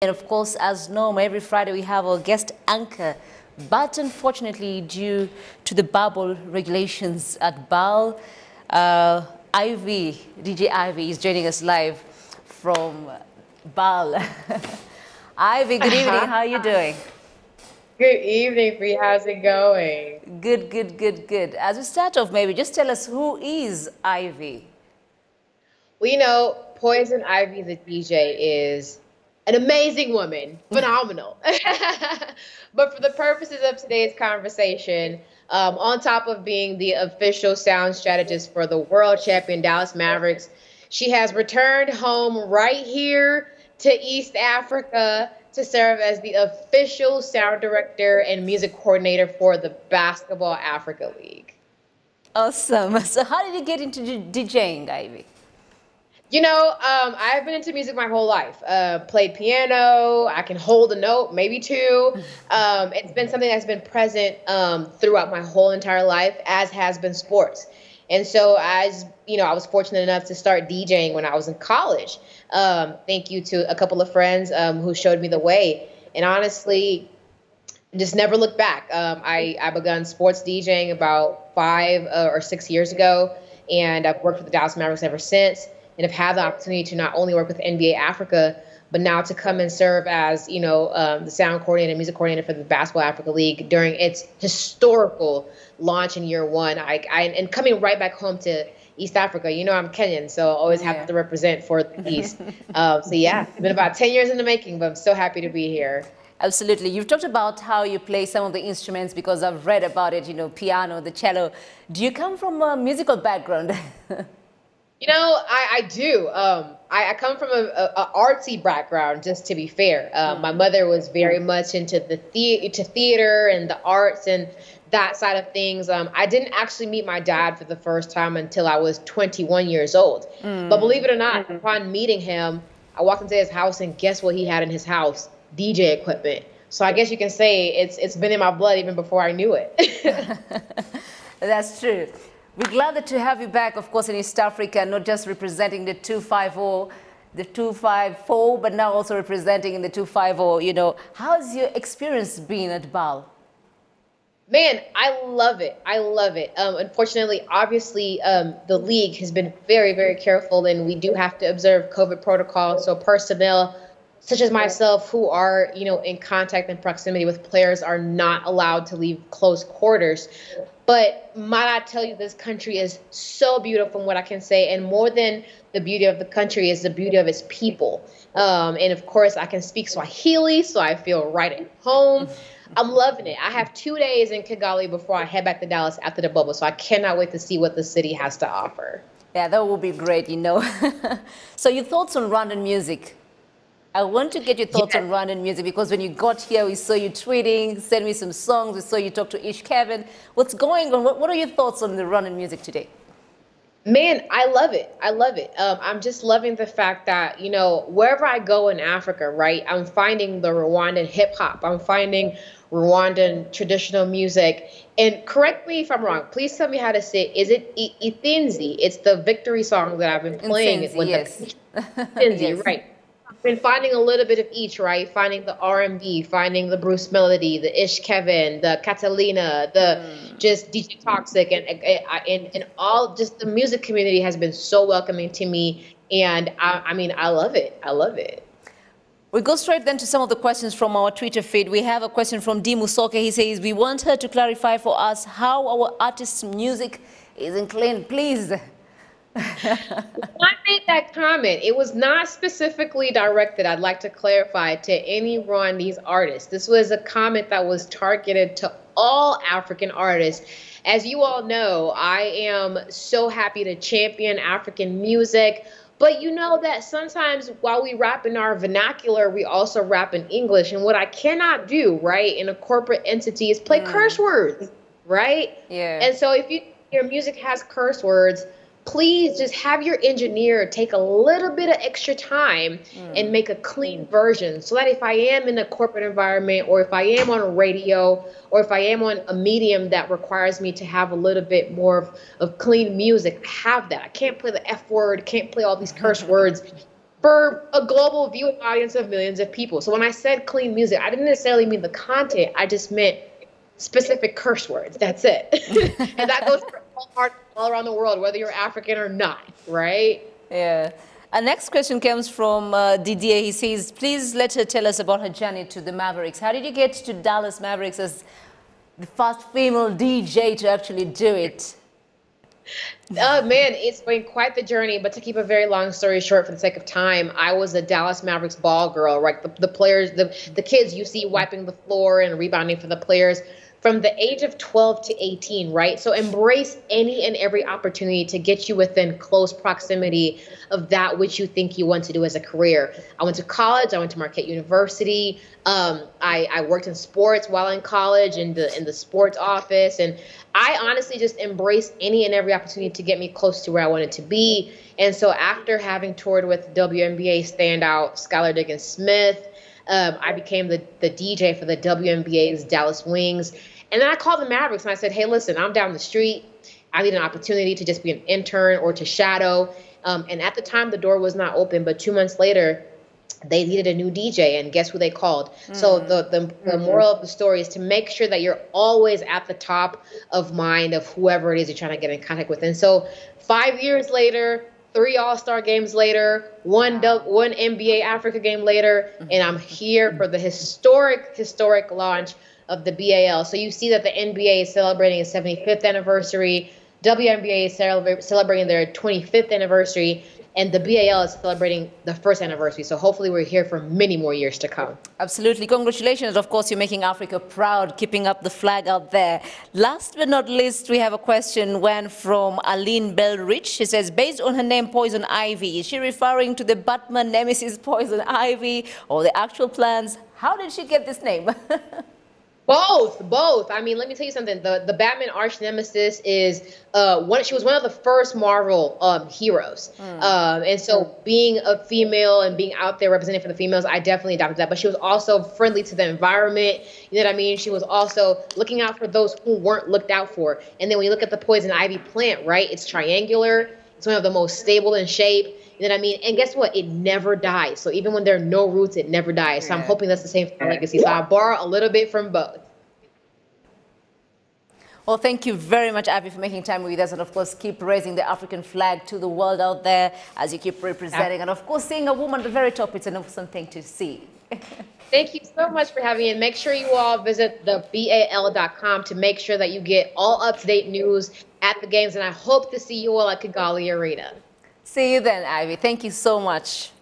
And of course, as normal, every Friday we have our guest anchor. But unfortunately, due to the bubble regulations at BAL, Ivy, DJ Ivy is joining us live from BAL. Ivy, good evening. How are you doing? Good evening, Free. How's it going? Good, good, good, good. As we start off, maybe just tell us, who is Ivy? Well, Poizon Ivy, the DJ, is an amazing woman, phenomenal. But for the purposes of today's conversation, on top of being the official sound strategist for the world champion Dallas Mavericks, she has returned home right here to East Africa to serve as the official sound director and music coordinator for the Basketball Africa League. Awesome. So how did you get into DJing, Ivy? I've been into music my whole life. Played piano. I can hold a note, maybe two. It's been something that's been present throughout my whole entire life, as has been sports. And so, I was fortunate enough to start DJing when I was in college. Thank you to a couple of friends who showed me the way. And honestly, just never looked back. I begun sports DJing about 5 or 6 years ago, and I've worked with the Dallas Mavericks ever since. And have had the opportunity to not only work with NBA Africa, but now to come and serve as, the sound coordinator and music coordinator for the Basketball Africa League during its historical launch in year one. And coming right back home to East Africa. I'm Kenyan, so I always have to represent for the East. It's been about 10 years in the making, but I'm so happy to be here. Absolutely. You've talked about how you play some of the instruments, because I've read about it, piano, the cello. Do you come from a musical background? I do. I come from a artsy background, just to be fair. My mother was very much into theater and the arts and that side of things. I didn't actually meet my dad for the first time until I was 21 years old. But believe it or not, upon meeting him, I walked into his house and guess what he had in his house? DJ equipment. So I guess you can say it's been in my blood even before I knew it. That's true. We're glad to have you back, of course, in East Africa, not just representing the 250, the 254, but now also representing in the 250. How's your experience been at BAL? Man, I love it. I love it. Unfortunately, obviously, the league has been very, very careful, and we do have to observe COVID protocols. So personnel such as myself who are, in contact and proximity with players are not allowed to leave close quarters. But might I tell you, this country is so beautiful from what I can say. And more than the beauty of the country is the beauty of its people. And of course, I can speak Swahili, so I feel right at home. I'm loving it. I have 2 days in Kigali before I head back to Dallas after the bubble. So I cannot wait to see what the city has to offer. Yeah, that will be great, So your thoughts on Rwandan music? I want to get your thoughts on Rwandan music, because when you got here, we saw you tweeting, send me some songs, we saw you talk to Ish Kevin. What's going on? What are your thoughts on the Rwandan music today? Man, I love it. I love it. I'm just loving the fact that, wherever I go in Africa, right, I'm finding the Rwandan hip hop. I'm finding Rwandan traditional music. And correct me if I'm wrong. Please tell me how to say it. Is it Ithinzi? It's the victory song that I've been playing. Yes. Ithinzi, yes. Right. Been finding a little bit of each, right? Finding the R&B, finding the Bruce Melody, the Ish Kevin, the Catalina, the just DJ Toxic, and all. Just the music community has been so welcoming to me, and I love it. I love it. We go straight then to some of the questions from our Twitter feed. We have a question from D. Musoke. He says, we want her to clarify for us how our artist's music is inclined, please. I made that comment. It was not specifically directed, I'd like to clarify, to any Rwandese artist. This was a comment that was targeted to all African artists. As you all know, I am so happy to champion African music. But you know that sometimes while we rap in our vernacular, we also rap in English. And what I cannot do, right, in a corporate entity is play curse words, right? Yeah. And so if your music has curse words, please just have your engineer take a little bit of extra time and make a clean version, so that if I am in a corporate environment, or if I am on a radio, or if I am on a medium that requires me to have a little bit more of clean music, I have that. I can't play the F word, can't play all these curse words. for a global viewing audience of millions of people. So when I said clean music, I didn't necessarily mean the content. I just meant specific curse words. That's it. And that goes for all around the world, whether you're African or not, right? Yeah. Our next question comes from Didier. He says, please let her tell us about her journey to the Mavericks. How did you get to Dallas Mavericks as the first female DJ to actually do it? Man, it's been quite the journey, but to keep a very long story short for the sake of time, I was a Dallas Mavericks ball girl, right? The players, the kids you see wiping the floor and rebounding for the players from the age of 12 to 18, right? So embrace any and every opportunity to get you within close proximity of that which you think you want to do as a career. I went to college. I went to Marquette University. I worked in sports while in college in the sports office. And I honestly just embraced any and every opportunity to get me close to where I wanted to be. And so after having toured with WNBA standout Skylar Diggins-Smith, I became the DJ for the WNBA's Dallas Wings. And then I called the Mavericks and I said, hey, listen, I'm down the street. I need an opportunity to just be an intern or to shadow. And at the time, the door was not open. But 2 months later, they needed a new DJ. And guess who they called? So the moral of the story is to make sure that you're always at the top of mind of whoever it is you're trying to get in contact with. And so 5 years later, 3 All-Star games later, one NBA Africa game later, and I'm here for the historic launch of the BAL. So you see that the NBA is celebrating its 75th anniversary, WNBA is celebrating their 25th anniversary, and the BAL is celebrating the first anniversary. So hopefully we're here for many more years to come. Absolutely. Congratulations. Of course, you're making Africa proud, keeping up the flag out there. Last but not least, we have a question from Aline Bellrich. She says, based on her name, Poizon Ivy, is she referring to the Batman nemesis Poizon Ivy or the actual plans? How did she get this name? Both. I mean, let me tell you something. The Batman arch nemesis is she was one of the first Marvel heroes. And so being a female and being out there representing for the females, I definitely adopted that. But she was also friendly to the environment. You know what I mean? She was also looking out for those who weren't looked out for. And then when you look at the Poizon Ivy plant, right? It's triangular. It's one of the most stable in shape. You know what I mean? And guess what? It never dies. So even when there are no roots, it never dies. So I'm hoping that's the same for legacy. So I borrow a little bit from both. Well, thank you very much, Ivy, for making time with us. And of course, keep raising the African flag to the world out there as you keep representing. And of course, seeing a woman at the very top, it's an awesome thing to see. Thank you so much for having me. And make sure you all visit the BAL.com to make sure that you get all up-to-date news at the games. And I hope to see you all at Kigali Arena. See you then, Ivy. Thank you so much.